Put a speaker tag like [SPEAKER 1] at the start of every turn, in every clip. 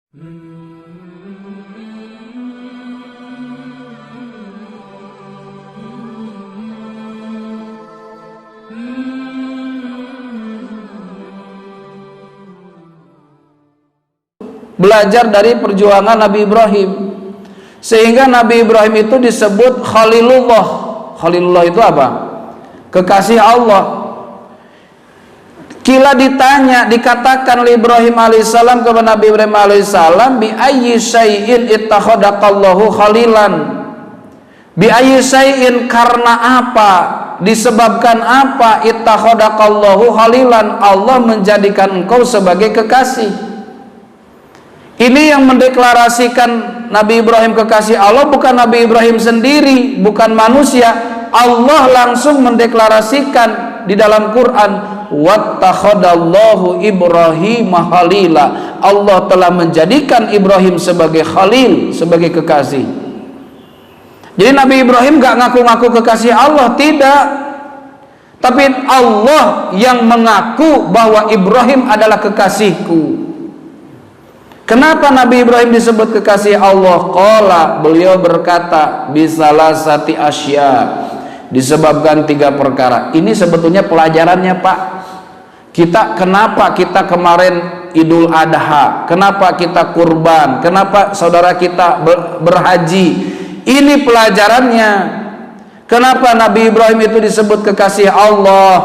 [SPEAKER 1] Belajar dari perjuangan Nabi Ibrahim, sehingga Nabi Ibrahim itu disebut Khalilullah. Khalilullah itu apa? Kekasih Allah. Kila ditanya, dikatakan oleh Ibrahim alaihissalam kepada Nabi Ibrahim alaihissalam, bi ayyi syai'in ittakhadaqallahu khalilan. Bi ayyi syai'in, karena apa? Disebabkan apa? Ittakhadaqallahu khalilan, Allah menjadikan engkau sebagai kekasih. Ini yang mendeklarasikan Nabi Ibrahim kekasih Allah, bukan Nabi Ibrahim sendiri, bukan manusia. Allah langsung mendeklarasikan di dalam Quran, wattakhadallahu Ibrahim khalila. Allah telah menjadikan Ibrahim sebagai khalil, sebagai kekasih. Jadi Nabi Ibrahim gak ngaku-ngaku kekasih Allah, tidak. Tapi Allah yang mengaku bahwa Ibrahim adalah kekasihku. Kenapa Nabi Ibrahim disebut kekasih Allah? Qala, beliau berkata, bisalasati asya, disebabkan 3 perkara. Ini sebetulnya pelajarannya, Pak. Kenapa kita kemarin Idul Adha? Kenapa kita kurban? Kenapa saudara kita berhaji? Ini pelajarannya. Kenapa Nabi Ibrahim itu disebut kekasih Allah?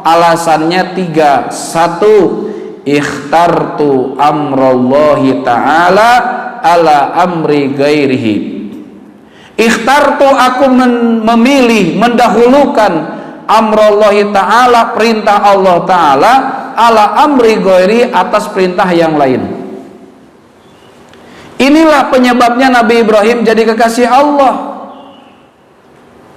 [SPEAKER 1] Alasannya 3. 1, ikhtartu amrallahi ta'ala ala amri ghairihi. Ikhtartu, aku memilih, mendahulukan amrallahi ta'ala, perintah Allah ta'ala, ala amri ghairi, atas perintah yang lain. Inilah penyebabnya Nabi Ibrahim jadi kekasih Allah.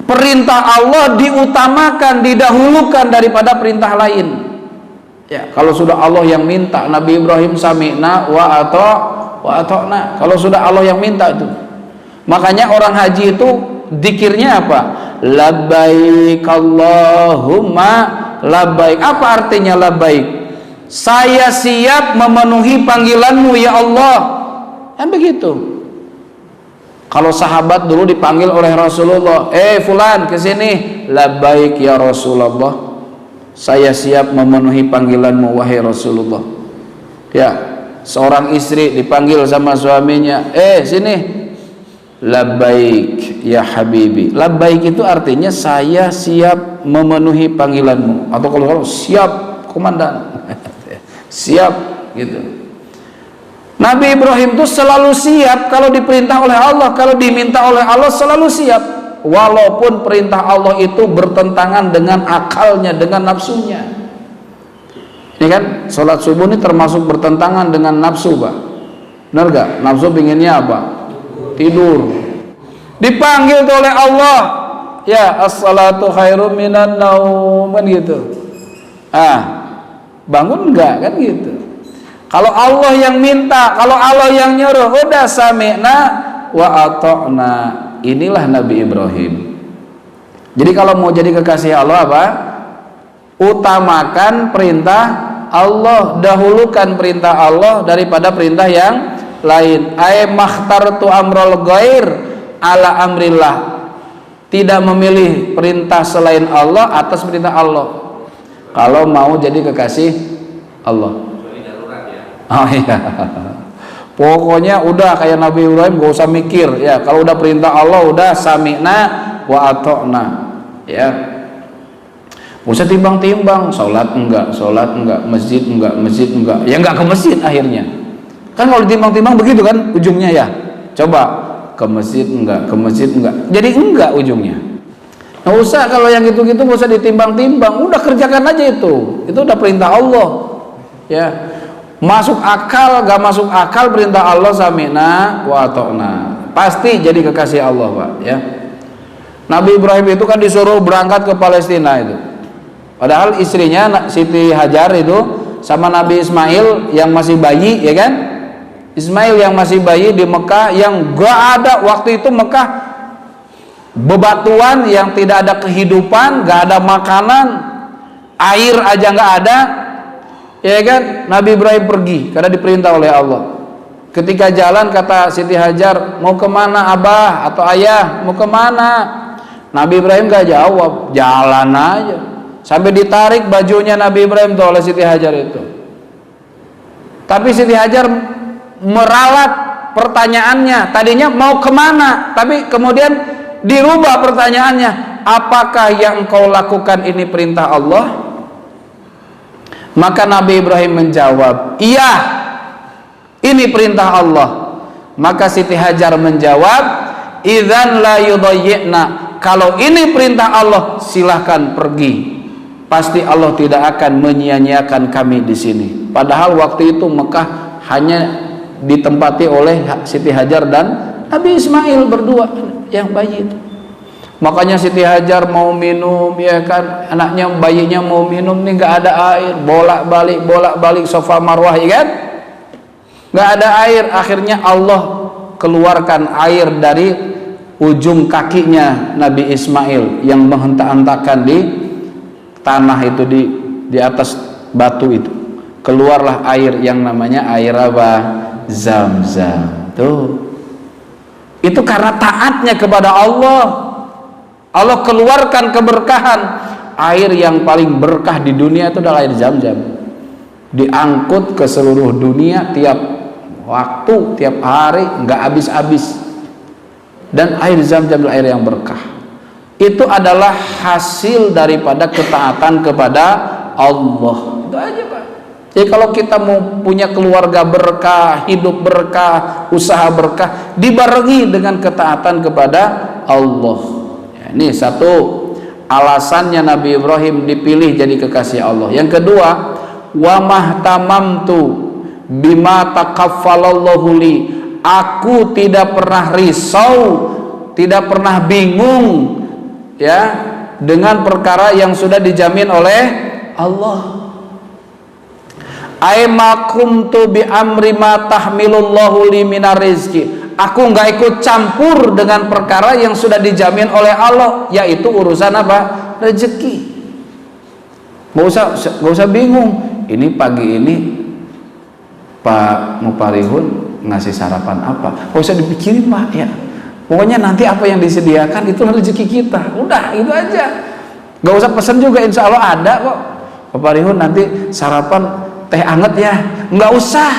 [SPEAKER 1] Perintah Allah diutamakan, didahulukan daripada perintah lain. Ya, kalau sudah Allah yang minta, Nabi Ibrahim sami'na wa ata'na. Kalau sudah Allah yang minta itu. Makanya orang haji itu dzikirnya apa? Labbaik Allahumma labbaik. Apa artinya labbaik? Saya siap memenuhi panggilanmu ya Allah. Kan begitu. Kalau sahabat dulu dipanggil oleh Rasulullah, fulan kesini, labbaik ya Rasulullah. Saya siap memenuhi panggilanmu wahai Rasulullah. Ya, seorang istri dipanggil sama suaminya, sini, labbaik ya habibi. Labbaik itu artinya saya siap memenuhi panggilanmu, atau kalau siap komandan. Siap gitu. Nabi Ibrahim itu selalu siap kalau diperintah oleh Allah, kalau diminta oleh Allah selalu siap. Walaupun perintah Allah itu bertentangan dengan akalnya, dengan nafsunya. Ini kan sholat subuh ini termasuk bertentangan dengan nafsu, Pak. Benar gak? Nafsu pinginnya apa? Tidur. Dipanggil oleh Allah, ya as-salatu khairum minan naum, kan gitu. Bangun enggak, kan gitu. Kalau Allah yang minta, kalau Allah yang nyuruh, udah sami'na wa ata'na. Inilah Nabi Ibrahim. Jadi kalau mau jadi kekasih Allah apa? Utamakan perintah Allah, dahulukan perintah Allah daripada perintah yang lain. Ay makhtartu amral ghair ala amrillah. Tidak memilih perintah selain Allah atas perintah Allah. Kalau mau jadi kekasih Allah. Oh iya. Pokoknya udah kayak Nabi Ibrahim, gak usah mikir ya. Kalau udah perintah Allah udah sami'na wa ata'na ya. Gak usah timbang-timbang, sholat enggak, masjid enggak. Ya enggak ke masjid akhirnya. Kan kalau ditimbang-timbang begitu kan ujungnya ya. Coba ke masjid enggak. Jadi enggak ujungnya. Gak usah kalau yang gitu-gitu gak usah ditimbang-timbang. Udah kerjakan aja itu. Itu udah perintah Allah ya. Masuk akal, gak masuk akal perintah Allah sami'na wa ata'na, pasti jadi kekasih Allah, Pak ya. Nabi Ibrahim itu kan disuruh berangkat ke Palestina itu. Padahal istrinya Siti Hajar itu sama Nabi Ismail yang masih bayi, ya kan? Ismail yang masih bayi di Mekah, yang gak ada waktu itu Mekah bebatuan, yang tidak ada kehidupan, gak ada makanan, air aja gak ada. Ya kan, Nabi Ibrahim pergi karena diperintah oleh Allah. Ketika jalan kata Siti Hajar, mau kemana abah atau ayah, mau kemana? Nabi Ibrahim gak jawab, jalan aja. Sampai ditarik bajunya Nabi Ibrahim tuh oleh Siti Hajar itu. Tapi Siti Hajar meralat pertanyaannya. Tadinya mau kemana, tapi kemudian dirubah pertanyaannya. Apakah yang kau lakukan ini perintah Allah? Maka Nabi Ibrahim menjawab, iya, ini perintah Allah. Maka Siti Hajar menjawab, idzan la yudayyi'na, kalau ini perintah Allah silahkan pergi, pasti Allah tidak akan menyia-nyiakan kami di sini. Padahal waktu itu Mekah hanya ditempati oleh Siti Hajar dan Nabi Ismail berdua yang bayi itu. Makanya Siti Hajar mau minum, ya kan, anaknya bayinya mau minum nih, nggak ada air, bolak-balik Safa Marwah, ya kan, nggak ada air. Akhirnya Allah keluarkan air dari ujung kakinya Nabi Ismail yang menghentak-hentakan di tanah itu, di atas batu itu. Keluarlah air yang namanya air apa? Zam-zam. Tuh. Itu karena taatnya kepada Allah. Allah keluarkan keberkahan. Air yang paling berkah di dunia itu adalah air Zam-zam. Diangkut ke seluruh dunia tiap waktu, tiap hari, nggak habis-habis. Dan air Zam-zam adalah air yang berkah. Itu adalah hasil daripada ketaatan kepada Allah. Itu aja, Pak. Jadi kalau kita mau punya keluarga berkah, hidup berkah, usaha berkah, dibarengi dengan ketaatan kepada Allah. Ya, ini satu alasannya Nabi Ibrahim dipilih jadi kekasih Allah. Yang kedua, wa mahtamamtu bima takaffalallahu li, aku tidak pernah risau, tidak pernah bingung, ya, dengan perkara yang sudah dijamin oleh Allah. Aimakumtu bi amri ma tahmilullahu li minar rizki, aku nggak ikut campur dengan perkara yang sudah dijamin oleh Allah, yaitu urusan apa? Rezeki. Nggak usah bingung. Ini pagi ini Pak Muparihun ngasih sarapan apa? Nggak usah dipikirin, Pak, ya. Pokoknya nanti apa yang disediakan itu rezeki kita. Udah, itu aja. Nggak usah pesan juga, insya Allah ada kok. Pak Parihun nanti sarapan teh anget ya. Nggak usah.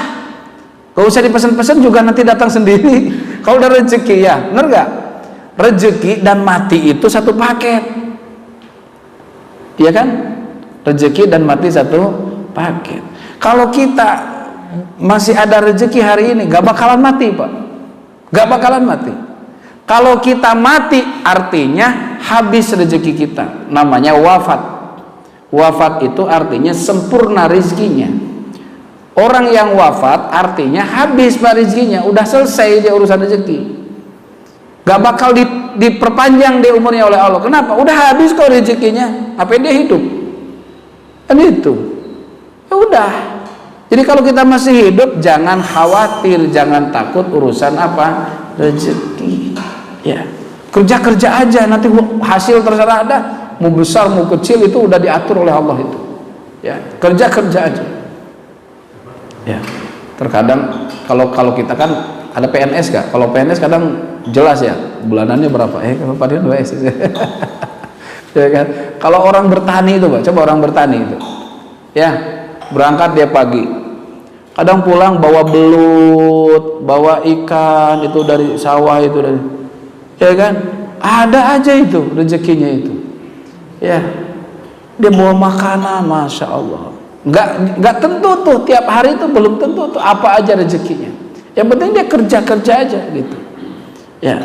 [SPEAKER 1] Nggak usah dipesan-pesan juga, nanti datang sendiri. Kalau udah rezeki, ya, bener nggak? Rezeki dan mati itu satu paket. Iya kan? Rezeki dan mati satu paket. Kalau kita masih ada rezeki hari ini, gak bakalan mati, Pak. Gak bakalan mati. Kalau kita mati, artinya habis rezeki kita. Namanya wafat. Wafat itu artinya sempurna rezekinya. Orang yang wafat artinya habis Pak rezekinya, udah selesai dia urusan rezeki. Gak bakal diperpanjang dia umurnya oleh Allah. Kenapa? Udah habis kok rezekinya. Apa dia hidup? Kan itu. Ya udah. Jadi kalau kita masih hidup, jangan khawatir, jangan takut urusan apa? Rezeki. Ya, kerja aja, nanti hasil terserah ada, mau besar mau kecil itu udah diatur oleh Allah itu. Ya, kerja aja. Ya, terkadang kalau kita kan ada PNS kak, kalau PNS kadang jelas ya bulanannya berapa, kalau padahal ya kan. Kalau orang bertani itu, Pak, coba orang bertani itu, ya, berangkat dia pagi, kadang pulang bawa belut, bawa ikan itu dari sawah itu dari, ya kan, ada aja itu rezekinya itu, ya, dia bawa makanan, masya Allah, nggak tentu tuh tiap hari itu, belum tentu tuh apa aja rezekinya, yang penting dia kerja aja gitu, ya.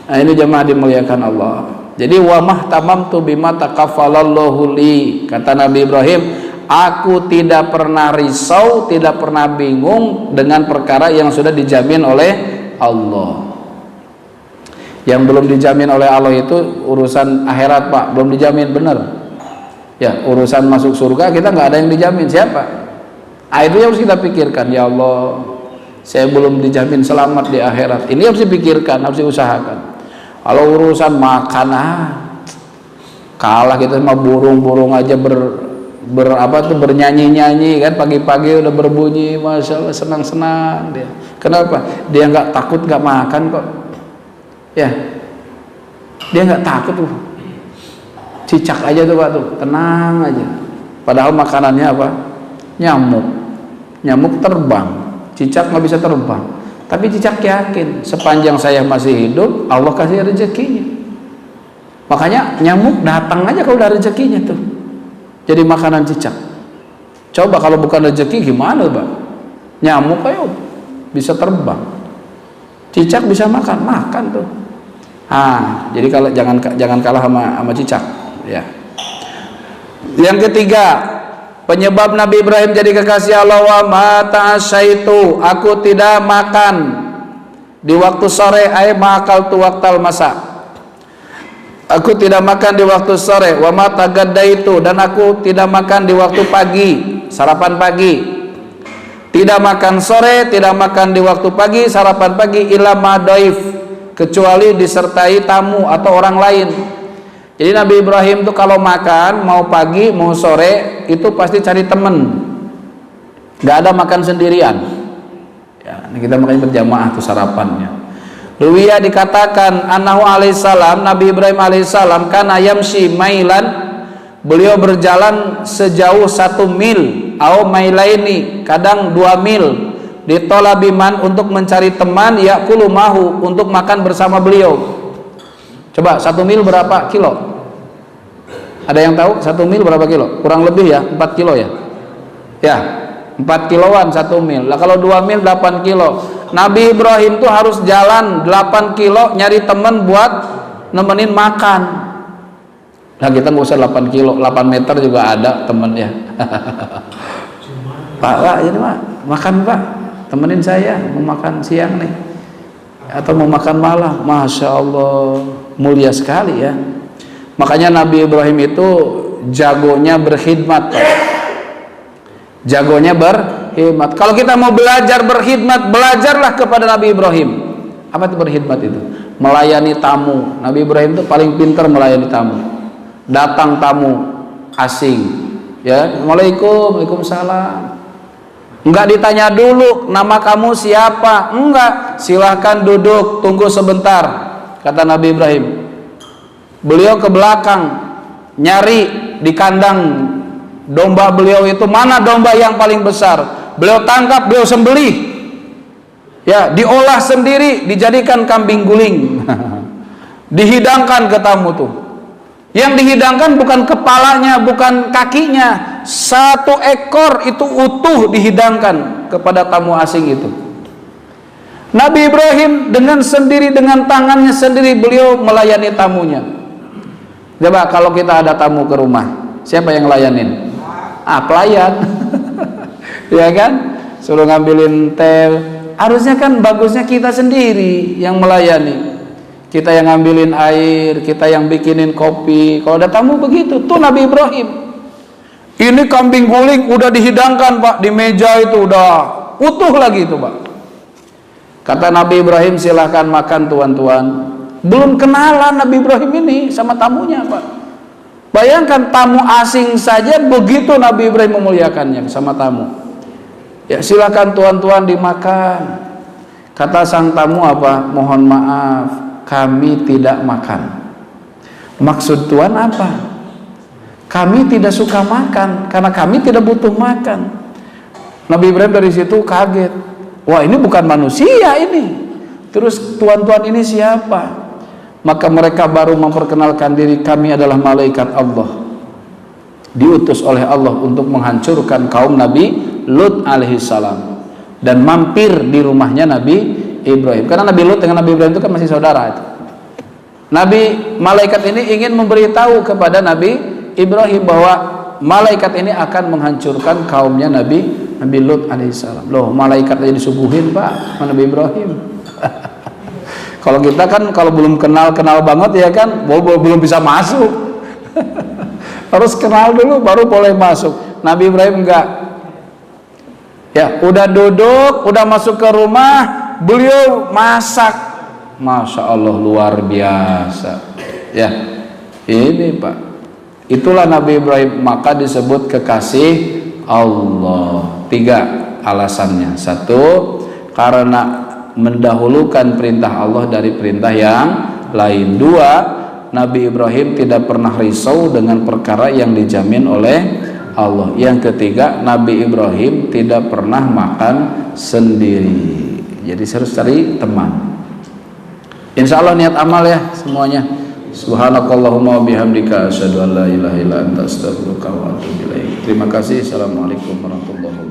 [SPEAKER 1] Nah ini jemaah dimuliakan Allah. Jadi wa mahtamamtu bima takaffalallahu li, kata Nabi Ibrahim, aku tidak pernah risau, tidak pernah bingung dengan perkara yang sudah dijamin oleh Allah. Yang belum dijamin oleh Allah itu urusan akhirat, Pak, belum dijamin, benar. Ya, urusan masuk surga kita nggak ada yang dijamin, siapa? Itu yang harus kita pikirkan. Ya Allah, saya belum dijamin selamat di akhirat. Ini harus dipikirkan, harus diusahakan. Kalau urusan makan, kalah kita sama burung aja bernyanyi-nyanyi kan, pagi-pagi udah berbunyi, masya Allah, senang-senang dia. Kenapa? Dia nggak takut nggak makan kok. Ya, dia nggak takut tuh. Cicak aja tuh Pak tuh, tenang aja. Padahal makanannya apa? Nyamuk. Nyamuk terbang, cicak nggak bisa terbang. Tapi cicak yakin sepanjang saya masih hidup Allah kasih rezekinya. Makanya nyamuk datang aja kalau udah rezekinya tuh. Jadi makanan cicak. Coba kalau bukan rezeki gimana Pak? Nyamuk ayo bisa terbang. Cicak bisa makan tuh. Jadi kalau jangan kalah sama cicak, ya. Yang ketiga, penyebab Nabi Ibrahim jadi kekasih Allah, wa mata asyaitu, aku tidak makan di waktu sore, ay ma'akal tu waktal masa. Aku tidak makan di waktu sore, wa mata gadaitu, dan aku tidak makan di waktu pagi, sarapan pagi. Tidak makan sore, tidak makan di waktu pagi, sarapan pagi, illa ma'daif, kecuali disertai tamu atau orang lain. Jadi Nabi Ibrahim tuh kalau makan mau pagi mau sore itu pasti cari temen, nggak ada makan sendirian. Ya, ini kita makan berjamaah tuh sarapannya. Ruwiya dikatakan anahu alaihissalam, Nabi Ibrahim alaihissalam kana yamshi mailan, beliau berjalan sejauh 1 mil, au mailaini, kadang 2 mil, ditolabiman untuk mencari teman, yakulu mahu, untuk makan bersama beliau. Coba 1 mil berapa kilo? Ada yang tahu 1 mil berapa kilo? Kurang lebih ya 4 kilo ya? Ya 4 kiloan 1 mil. Lah kalau 2 mil 8 kilo. Nabi Ibrahim tuh harus jalan 8 kilo nyari temen buat nemenin makan. Nah kita nggak usah 8 kilo, 8 meter juga ada temennya. Pak, ini Pak, makan Pak, temenin saya mau makan siang nih, atau mau makan malam. Masya Allah, mulia sekali ya. Makanya Nabi Ibrahim itu jagonya berkhidmat, Pak. Jagonya berkhidmat. Kalau kita mau belajar berkhidmat, belajarlah kepada Nabi Ibrahim. Apa itu berkhidmat itu? Melayani tamu. Nabi Ibrahim itu paling pintar melayani tamu. Datang tamu asing, ya, Assalamualaikum, Waalaikumsalam. Enggak ditanya dulu nama kamu siapa, enggak, silahkan duduk, tunggu sebentar, kata Nabi Ibrahim. Beliau ke belakang nyari di kandang domba beliau itu mana domba yang paling besar, beliau tangkap, beliau sembelih, ya, diolah sendiri, dijadikan kambing guling. Dihidangkan ke tamu tuh. Yang dihidangkan bukan kepalanya, bukan kakinya, 1 ekor itu utuh dihidangkan kepada tamu asing itu. Nabi Ibrahim dengan sendiri, dengan tangannya sendiri beliau melayani tamunya. Coba kalau kita ada tamu ke rumah, siapa yang layanin? Pelayan. Ya kan? Suruh ngambilin teh. Harusnya kan bagusnya kita sendiri yang melayani. Kita yang ngambilin air, kita yang bikinin kopi. Kalau ada tamu begitu, tuh Nabi Ibrahim. Ini kambing guling udah dihidangkan Pak, di meja itu udah utuh lagi itu Pak. Kata Nabi Ibrahim, silahkan makan tuan-tuan. Belum kenalan Nabi Ibrahim ini sama tamunya Pak. Bayangkan tamu asing saja begitu Nabi Ibrahim memuliakannya sama tamu. Ya silahkan tuan-tuan dimakan. Kata sang tamu apa? Mohon maaf, kami tidak makan. Maksud Tuhan apa? Kami tidak suka makan karena kami tidak butuh makan. Nabi Ibrahim dari situ kaget. Wah, ini bukan manusia ini. Terus tuan-tuan ini siapa? Maka mereka baru memperkenalkan diri, kami adalah malaikat Allah, diutus oleh Allah untuk menghancurkan kaum Nabi Lut alaihissalam, dan mampir di rumahnya Nabi Ibrahim. Karena Nabi Lut dengan Nabi Ibrahim itu kan masih saudara itu. Malaikat ini ingin memberitahu kepada Nabi Ibrahim bahwa malaikat ini akan menghancurkan kaumnya Nabi Lut alaihissalam. Loh, malaikat aja disuguhin Pak sama Nabi Ibrahim. Kalau kita kan kalau belum kenal banget ya kan, belum bisa masuk. Harus kenal dulu baru boleh masuk. Nabi Ibrahim enggak. Ya, udah duduk, udah masuk ke rumah, beliau masak. Masya Allah, luar biasa. Ya, ini Pak. Itulah Nabi Ibrahim, maka disebut kekasih Allah. 3 alasannya. 1, karena mendahulukan perintah Allah dari perintah yang lain. Dua, Nabi Ibrahim tidak pernah risau dengan perkara yang dijamin oleh Allah. Yang ketiga, Nabi Ibrahim tidak pernah makan sendiri. Jadi harus cari teman. Insya Allah niat amal ya semuanya. Subhanakallahumma wabihamdika asyhadu an la ilaha illa anta astaghfiruka wa atubu ilaik. Terima kasih. Assalamualaikum warahmatullahi wabarakatuh.